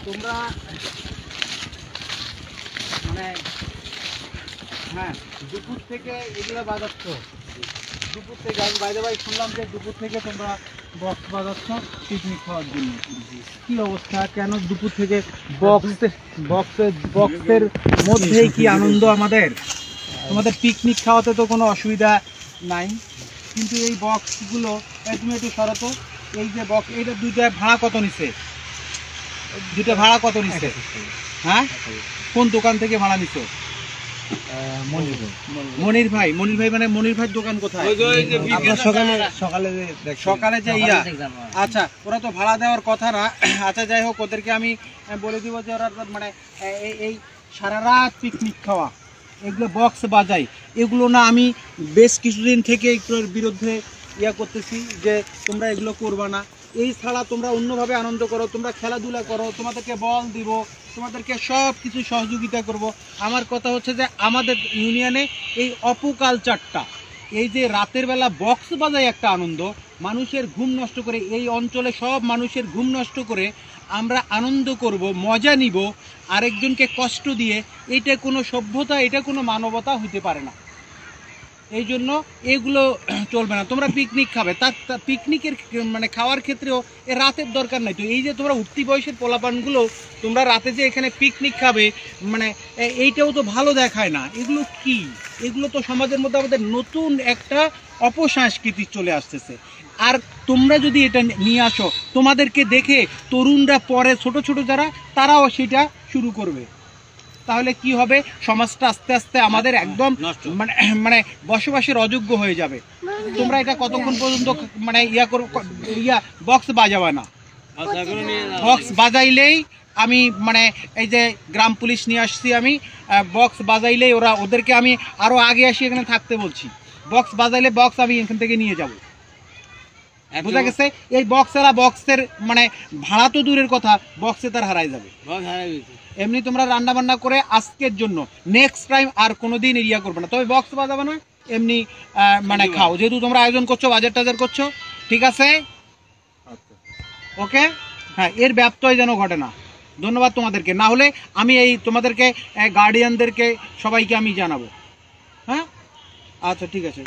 তোমরা মানে হ্যাঁ দুপুর থেকে এগুলো বাজাচ্ছ, দুপুর থেকে আমি বাইরে ভাই শুনলাম যে দুপুর থেকে তোমরা বক্স বাজাচ্ছ পিকনিক খাওয়ার জন্য। কি অবস্থা, কেন দুপুর থেকে বক্সের মধ্যেই কি আনন্দ আমাদের? তোমাদের পিকনিক খাওয়াতে তো কোনো অসুবিধা নাই, কিন্তু এই বক্সগুলো তুমি একটু সরাতো। এই যে বক্স, এইটা দুইটা ভাড়া কত নিছে? দুইটা ভাড়া কত নিছে? হ্যাঁ, কোন দোকান থেকে ভাড়া নিছো? মনির ভাই মানে মনির ভাইয়ের দোকান কোথায়? সকালে যে ইয়া, আচ্ছা ওরা তো ভাড়া দেওয়ার কথা না। আচ্ছা যাই হোক, ওদেরকে আমি বলে দিব যে ওরা মানে এই সারা রাত পিকনিক খাওয়া, এগুলো বক্স বাজাই, এগুলো না আমি বেশ কিছুদিন থেকে এগুলোর বিরুদ্ধে ইয়া করতেছি যে তোমরা এগুলো করবা না। এই ছাড়া তোমরা অন্যভাবে আনন্দ করো, তোমরা খেলাধুলা করো, তোমাদেরকে বল দিব, তোমাদেরকে সব কিছু সহযোগিতা করব। আমার কথা হচ্ছে যে আমাদের ইউনিয়নে এই অপকালচারটা, এই যে রাতের বেলা বক্স বাজায় একটা আনন্দ, মানুষের ঘুম নষ্ট করে, এই অঞ্চলে সব মানুষের ঘুম নষ্ট করে আমরা আনন্দ করব, মজা নিব, আরেকজনকে কষ্ট দিয়ে, এটা কোনো সভ্যতা, এটা কোনো মানবতা হতে পারে না। এই জন্য এগুলো চলবে না। তোমরা পিকনিক খাবে, তার পিকনিকের মানে খাওয়ার ক্ষেত্রেও এ রাতের দরকার নাই তো। এই যে তোমরা উঠতি বয়সের পোলাপানগুলো তোমরা রাতে যে এখানে পিকনিক খাবে, মানে এইটাও তো ভালো দেখায় না। এগুলো কি, এগুলো তো সমাজের মধ্যে আমাদের নতুন একটা অপসংস্কৃতি চলে আসতেছে। আর তোমরা যদি এটা নিয়ে আসো, তোমাদেরকে দেখে তরুণরা পরে, ছোট ছোট যারা, তারাও সেটা শুরু করবে। তাহলে কি হবে, সমাজটা আস্তে আস্তে আমাদের একদম মানে বসবাসের অযোগ্য হয়ে যাবে। তোমরা এটা কতক্ষণ পর্যন্ত মানে বক্স বাজাবে না? বক্স বাজাইলেই আমি মানে এই যে গ্রাম পুলিশ নিয়ে আসছি, আমি বক্স বাজাইলেই ওদেরকে আমি আরো আগে আসি এখানে থাকতে বলছি। বক্স বাজাইলে বক্স আমি এখান থেকে নিয়ে যাব, বুঝা গেছে? এই বক্সের মানে ভাড়া তো দূরের কথা, বক্সে তার হারাই যাবে। এমনি তোমরা রান্না বান্না করে আজকের জন্য, নেক্সট টাইম আর কোনোদিন ইয়া করবে না। তবে বক্স বাজাবে না, এমনি মানে খাও, যেহেতু তোমরা আয়োজন করছো, বাজার টাজার করছো, ঠিক আছে? ওকে, হ্যাঁ, এর ব্যত্যয় যেন ঘটে না। ধন্যবাদ তোমাদেরকে। না হলে আমি এই তোমাদেরকে গার্ডিয়ানদেরকে সবাইকে আমি জানাবো। হ্যাঁ, আচ্ছা ঠিক আছে।